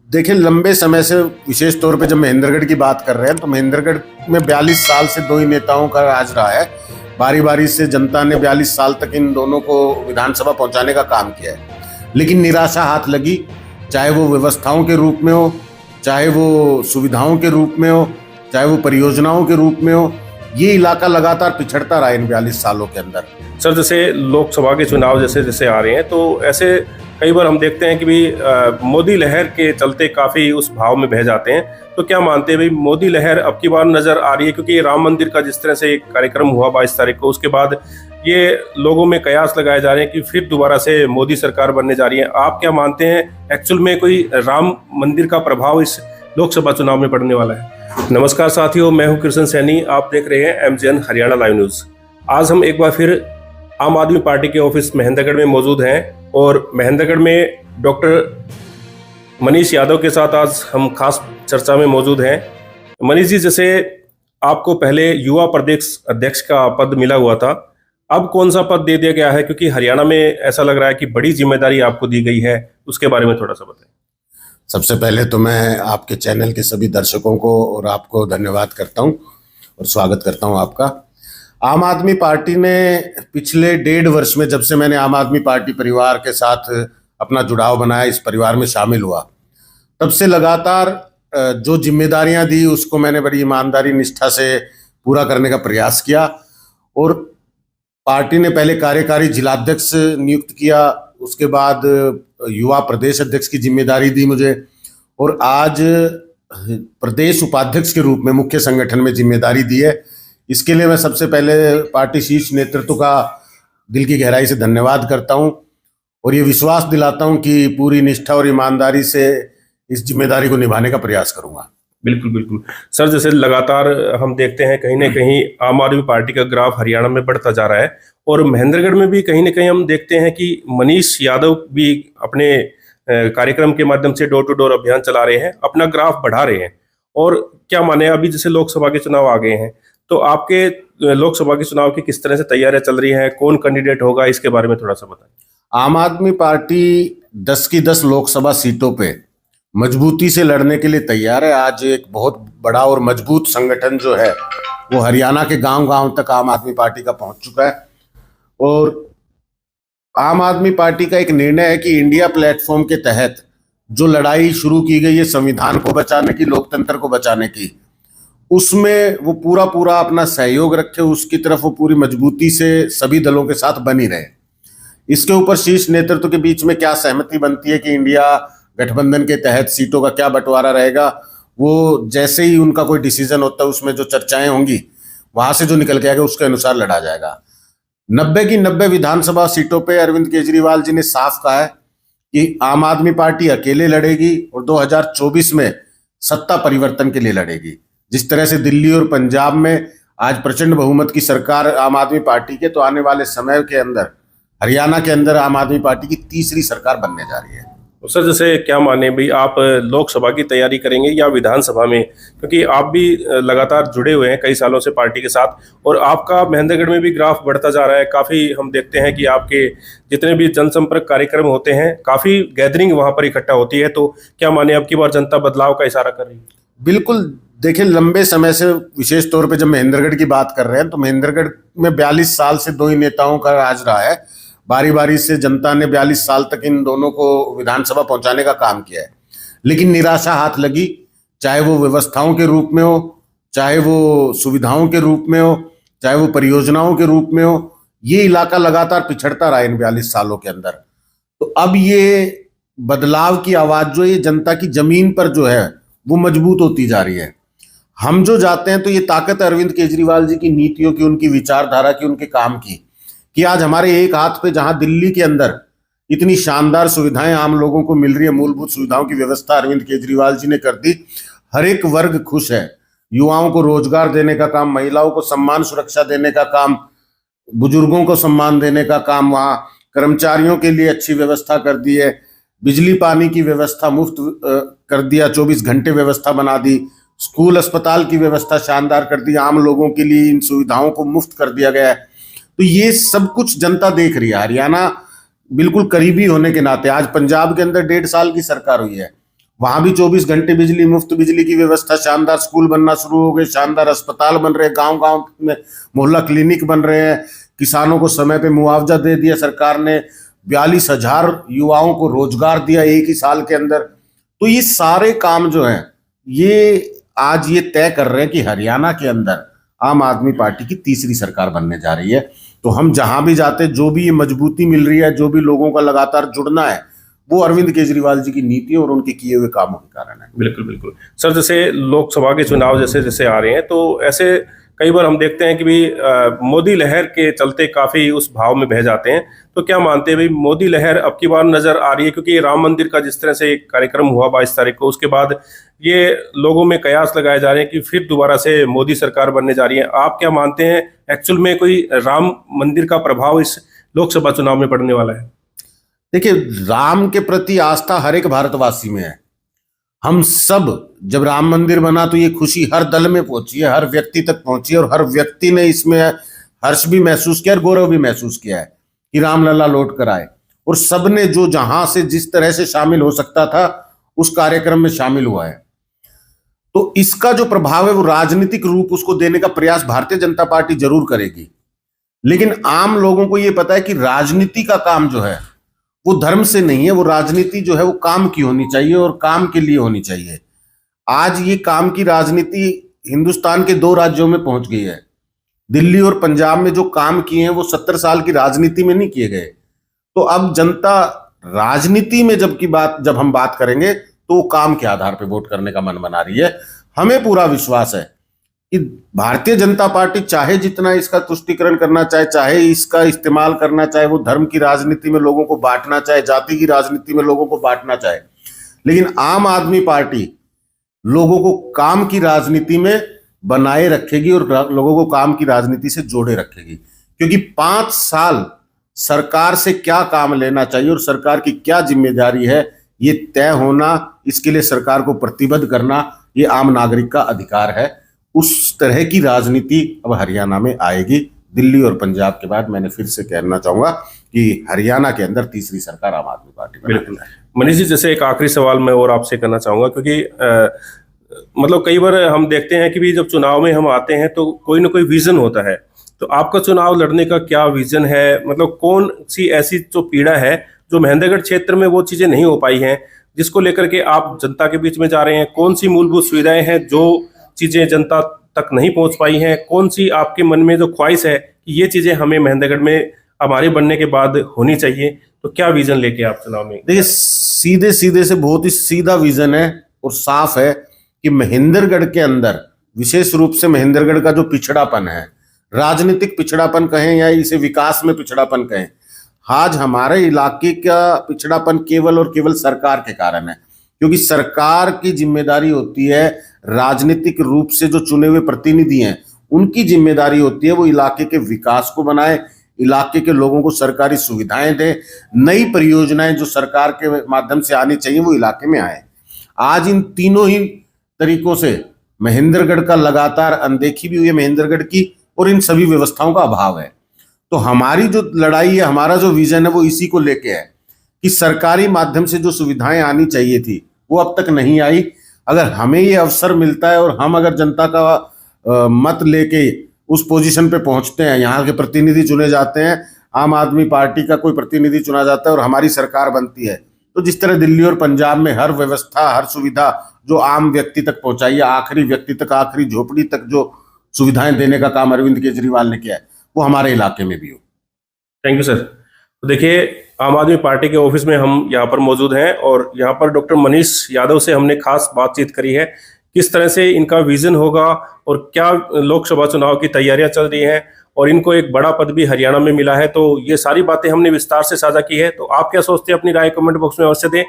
देखिए, लंबे समय से विशेष तौर पे जब महेंद्रगढ़ की बात कर रहे हैं तो महेंद्रगढ़ में 42 साल से दो ही नेताओं का राज रहा है। बारी बारी से जनता ने 42 साल तक इन दोनों को विधानसभा पहुंचाने का काम किया है, लेकिन निराशा हाथ लगी। चाहे वो व्यवस्थाओं के रूप में हो, चाहे वो सुविधाओं के रूप में हो, चाहे वो परियोजनाओं के रूप में हो, ये इलाका लगातार पिछड़ता रहा इन 42 सालों के अंदर। सर, जैसे लोकसभा के चुनाव जैसे जैसे आ रहे हैं तो ऐसे कई बार हम देखते हैं कि भी मोदी लहर के चलते काफ़ी उस भाव में बह जाते हैं। तो क्या मानते हैं भाई, मोदी लहर अब की बार नज़र आ रही है? क्योंकि राम मंदिर का जिस तरह से एक कार्यक्रम हुआ 22 तारीख को, उसके बाद ये लोगों में कयास लगाए जा रहे हैं कि फिर दोबारा से मोदी सरकार बनने जा रही है। आप क्या मानते हैं, एक्चुअल में कोई राम मंदिर का प्रभाव इस लोकसभा चुनाव में पड़ने वाला है? नमस्कार साथियों, मैं हूं कृष्ण सैनी। आप देख रहे हैं MGN हरियाणा लाइव न्यूज़। आज हम एक बार फिर आम आदमी पार्टी के ऑफिस महेंद्रगढ़ में मौजूद हैं और महेंद्रगढ़ में डॉक्टर मनीष यादव के साथ आज हम खास चर्चा में मौजूद हैं। मनीष जी, जैसे आपको पहले युवा प्रदेश अध्यक्ष का पद मिला हुआ था, अब कौन सा पद दे दिया गया है? क्योंकि हरियाणा में ऐसा लग रहा है कि बड़ी जिम्मेदारी आपको दी गई है, उसके बारे में थोड़ा सा बताएं। सबसे पहले तो मैं आपके चैनल के सभी दर्शकों को और आपको धन्यवाद करता हूं और स्वागत करता हूं आपका। आम आदमी पार्टी ने पिछले 1.5 वर्ष में, जब से मैंने आम आदमी पार्टी परिवार के साथ अपना जुड़ाव बनाया, इस परिवार में शामिल हुआ, तब से लगातार जो जिम्मेदारियां दी उसको मैंने बड़ी ईमानदारी निष्ठा से पूरा करने का प्रयास किया। और पार्टी ने पहले कार्यकारी जिलाध्यक्ष नियुक्त किया, उसके बाद युवा प्रदेश अध्यक्ष की जिम्मेदारी दी मुझे, और आज प्रदेश उपाध्यक्ष के रूप में मुख्य संगठन में जिम्मेदारी दी है। इसके लिए मैं सबसे पहले पार्टी शीर्ष नेतृत्व का दिल की गहराई से धन्यवाद करता हूं और ये विश्वास दिलाता हूं कि पूरी निष्ठा और ईमानदारी से इस जिम्मेदारी को निभाने का प्रयास करूंगा। बिल्कुल बिल्कुल सर, जैसे लगातार हम देखते हैं कहीं ना कहीं आम आदमी पार्टी का ग्राफ हरियाणा में बढ़ता जा रहा है और महेंद्रगढ़ में भी कहीं ना कहीं हम देखते हैं कि मनीष यादव भी अपने कार्यक्रम के माध्यम से डोर टू डोर अभियान चला रहे हैं, अपना ग्राफ बढ़ा रहे हैं। और क्या माने, अभी जैसे लोकसभा के चुनाव आ गए हैं तो आपके लोकसभा के चुनाव की किस तरह से तैयारियां चल रही हैं? कौन कैंडिडेट होगा, इसके बारे में थोड़ा सा बताएं। आम आदमी पार्टी 10 की 10 लोकसभा सीटों पे मजबूती से लड़ने के लिए तैयार है। आज एक बहुत बड़ा और मजबूत संगठन जो है वो हरियाणा के गांव-गांव तक आम आदमी पार्टी का पहुंच चुका है। और आम आदमी पार्टी का एक निर्णय है कि इंडिया प्लेटफॉर्म के तहत जो लड़ाई शुरू की गई है संविधान को बचाने की, लोकतंत्र को बचाने की, उसमें वो पूरा अपना सहयोग रखे, उसकी तरफ वो पूरी मजबूती से सभी दलों के साथ बनी रहे। इसके ऊपर शीर्ष नेतृत्व के बीच में क्या सहमति बनती है कि इंडिया गठबंधन के तहत सीटों का क्या बंटवारा रहेगा, वो जैसे ही उनका कोई डिसीजन होता है उसमें जो चर्चाएं होंगी वहां से जो निकल के आएगा उसके अनुसार लड़ा जाएगा। 90 की 90 विधानसभा सीटों पे अरविंद केजरीवाल जी ने साफ कहा है कि आम आदमी पार्टी अकेले लड़ेगी और 2024 में सत्ता परिवर्तन के लिए लड़ेगी। जिस तरह से दिल्ली और पंजाब में आज प्रचंड बहुमत की सरकार आम आदमी पार्टी के, तो आने वाले समय के अंदर हरियाणा के अंदर आम आदमी पार्टी की तीसरी सरकार बनने जा रही है। सर, जैसे क्या माने भाई, आप लोकसभा की तैयारी करेंगे या विधानसभा में? क्योंकि आप भी लगातार जुड़े हुए हैं कई सालों से पार्टी के साथ और आपका महेंद्रगढ़ में भी ग्राफ बढ़ता जा रहा है। काफ़ी हम देखते हैं कि आपके जितने भी जनसंपर्क कार्यक्रम होते हैं, काफ़ी गैदरिंग वहाँ पर इकट्ठा होती है। तो क्या माने, अब की बार जनता बदलाव का इशारा कर रही है? बिल्कुल। देखिए, लंबे समय से विशेष तौर पे जब महेंद्रगढ़ की बात कर रहे हैं तो महेंद्रगढ़ में 42 साल से दो ही नेताओं का राज रहा है। बारी बारी से जनता ने 42 साल तक इन दोनों को विधानसभा पहुंचाने का काम किया है, लेकिन निराशा हाथ लगी। चाहे वो व्यवस्थाओं के रूप में हो, चाहे वो सुविधाओं के रूप में हो, चाहे वो परियोजनाओं के रूप में हो, ये इलाका लगातार पिछड़ता रहा इन 42 सालों के अंदर। तो अब ये बदलाव की आवाज जो ये जनता की जमीन पर जो है वो मजबूत होती जा रही है। हम जो जाते हैं तो ये ताकत अरविंद केजरीवाल जी की नीतियों की, उनकी विचारधारा की, उनके काम की, कि आज हमारे एक हाथ पे जहां दिल्ली के अंदर इतनी शानदार सुविधाएं आम लोगों को मिल रही है, मूलभूत सुविधाओं की व्यवस्था अरविंद केजरीवाल जी ने कर दी। हर एक वर्ग खुश है। युवाओं को रोजगार देने का काम, महिलाओं को सम्मान सुरक्षा देने का काम, बुजुर्गों को सम्मान देने का काम, वहाँ कर्मचारियों के लिए अच्छी व्यवस्था कर दी है। बिजली पानी की व्यवस्था मुफ्त कर दिया, 24 घंटे व्यवस्था बना दी। स्कूल अस्पताल की व्यवस्था शानदार कर दी, आम लोगों के लिए इन सुविधाओं को मुफ्त कर दिया गया है। तो ये सब कुछ जनता देख रही है। हरियाणा बिल्कुल करीबी होने के नाते, आज पंजाब के अंदर 1.5 साल की सरकार हुई है, वहां भी 24 घंटे बिजली, मुफ्त बिजली की व्यवस्था, शानदार स्कूल बनना शुरू हो गए, शानदार अस्पताल बन रहे हैं, गांव गांव में मोहल्ला क्लिनिक बन रहे हैं, किसानों को समय पे मुआवजा दे दिया सरकार ने, 42,000 युवाओं को रोजगार दिया एक ही साल के अंदर। तो ये सारे काम जो हैं ये आज ये तय कर रहे हैं कि हरियाणा के अंदर आम आदमी पार्टी की तीसरी सरकार बनने जा रही है। तो हम जहां भी जाते, जो भी ये मजबूती मिल रही है, जो भी लोगों का लगातार जुड़ना है, वो अरविंद केजरीवाल जी की नीति और उनके किए हुए कामों के कारण है। बिल्कुल बिल्कुल सर, जैसे लोकसभा के चुनाव जैसे जैसे आ रहे हैं तो ऐसे कई बार हम देखते हैं कि भी मोदी लहर के चलते काफी उस भाव में बह जाते हैं। तो क्या मानते हैं भाई, मोदी लहर अब की बार नजर आ रही है? क्योंकि राम मंदिर का जिस तरह से एक कार्यक्रम हुआ 22 तारीख को, उसके बाद ये लोगों में कयास लगाए जा रहे हैं कि फिर दोबारा से मोदी सरकार बनने जा रही है। आप क्या मानते हैं, एक्चुअल में कोई राम मंदिर का प्रभाव इस लोकसभा चुनाव में पड़ने वाला है? देखिए, राम के प्रति आस्था हर एक भारतवासी में है। हम सब, जब राम मंदिर बना तो ये खुशी हर दल में पहुंची है, हर व्यक्ति तक पहुंची है, और हर व्यक्ति ने इसमें हर्ष भी महसूस किया और गौरव भी महसूस किया है कि रामलला लौट कर आए। और सबने जो जहां से जिस तरह से शामिल हो सकता था उस कार्यक्रम में शामिल हुआ है। तो इसका जो प्रभाव है वो राजनीतिक रूप उसको देने का प्रयास भारतीय जनता पार्टी जरूर करेगी। लेकिन आम लोगों को ये पता है कि राजनीति का काम जो है वो धर्म से नहीं है, वो राजनीति जो है वो काम की होनी चाहिए और काम के लिए होनी चाहिए। आज ये काम की राजनीति हिंदुस्तान के 2 राज्यों में पहुंच गई है। दिल्ली और पंजाब में जो काम किए हैं वो 70 साल की राजनीति में नहीं किए गए। तो अब जनता राजनीति में जब हम बात करेंगे तो वो काम के आधार पर वोट करने का मन बना रही है। हमें पूरा विश्वास है कि भारतीय जनता पार्टी चाहे जितना इसका तुष्टीकरण करना चाहे, चाहे इसका इस्तेमाल करना चाहे, वो धर्म की राजनीति में लोगों को बांटना चाहे, जाति की राजनीति में लोगों को बांटना चाहे, लेकिन आम आदमी पार्टी लोगों को काम की राजनीति में बनाए रखेगी और लोगों को काम की राजनीति से जोड़े रखेगी। क्योंकि 5 साल सरकार से क्या काम लेना चाहिए और सरकार की क्या जिम्मेदारी है, ये तय होना, इसके लिए सरकार को प्रतिबद्ध करना, ये आम नागरिक का अधिकार है। उस तरह की राजनीति अब हरियाणा में आएगी। दिल्ली और पंजाब के बाद मैंने फिर से कहना चाहूंगा कि हरियाणा के अंदर तीसरी सरकार आम आदमी पार्टी बिल्कुल। मनीष जी, जैसे एक आखिरी सवाल मैं और आपसे करना चाहूंगा, क्योंकि मतलब कई बार हम देखते हैं कि भी जब चुनाव में हम आते हैं तो कोई ना कोई विजन होता है। तो आपका चुनाव लड़ने का क्या विजन है? मतलब कौन सी ऐसी जो पीड़ा है जो महेंद्रगढ़ क्षेत्र में वो चीजें नहीं हो पाई हैं, जिसको लेकर के आप जनता के बीच में जा रहे हैं? कौन सी मूलभूत सुविधाएं हैं जो चीजें जनता तक नहीं पहुंच पाई हैं? कौन सी आपके मन में जो ख्वाहिश है कि ये चीजें हमें महेंद्रगढ़ में हमारे बनने के बाद होनी चाहिए? तो क्या विजन लेके आप चुनाव में? देखिए, सीधे सीधे से बहुत ही सीधा विजन है और साफ है कि महेंद्रगढ़ के अंदर, विशेष रूप से महेंद्रगढ़ का जो पिछड़ापन है, राजनीतिक पिछड़ापन कहें या इसे विकास में पिछड़ापन कहें, आज हमारे इलाके का पिछड़ापन केवल और केवल सरकार के कारण है। क्योंकि सरकार की जिम्मेदारी होती है, राजनीतिक रूप से जो चुने हुए प्रतिनिधि हैं उनकी जिम्मेदारी होती है वो इलाके के विकास को बनाए, इलाके के लोगों को सरकारी सुविधाएं दे, नई परियोजनाएं जो सरकार के माध्यम से आनी चाहिए वो इलाके में आए। आज इन तीनों ही तरीकों से महेंद्रगढ़ का लगातार अनदेखी भी हुई है महेंद्रगढ़ की, और इन सभी व्यवस्थाओं का अभाव है। तो हमारी जो लड़ाई है, हमारा जो विजन है वो इसी को लेके है कि सरकारी माध्यम से जो सुविधाएं आनी चाहिए थी वो अब तक नहीं आई। अगर हमें ये अवसर मिलता है और हम अगर जनता का मत लेके उस पोजीशन पे पहुंचते हैं, यहाँ के प्रतिनिधि चुने जाते हैं, आम आदमी पार्टी का कोई प्रतिनिधि चुना जाता है और हमारी सरकार बनती है, तो जिस तरह दिल्ली और पंजाब में हर व्यवस्था, हर सुविधा जो आम व्यक्ति तक पहुंचाई है, आखिरी व्यक्ति तक, आखिरी झोपड़ी तक जो सुविधाएं देने का काम अरविंद केजरीवाल ने किया है, वो हमारे इलाके में भी हो। Thank you sir. तो देखिए, आम आदमी पार्टी के ऑफिस में हम यहाँ पर मौजूद हैं और यहाँ पर डॉक्टर मनीष यादव से हमने खास बातचीत करी है, किस तरह से इनका विजन होगा और क्या लोकसभा चुनाव की तैयारियां चल रही हैं, और इनको एक बड़ा पद भी हरियाणा में मिला है। तो ये सारी बातें हमने विस्तार से साझा की है। तो आप क्या सोचते हैं, अपनी राय कमेंट बॉक्स में अवश्य दें।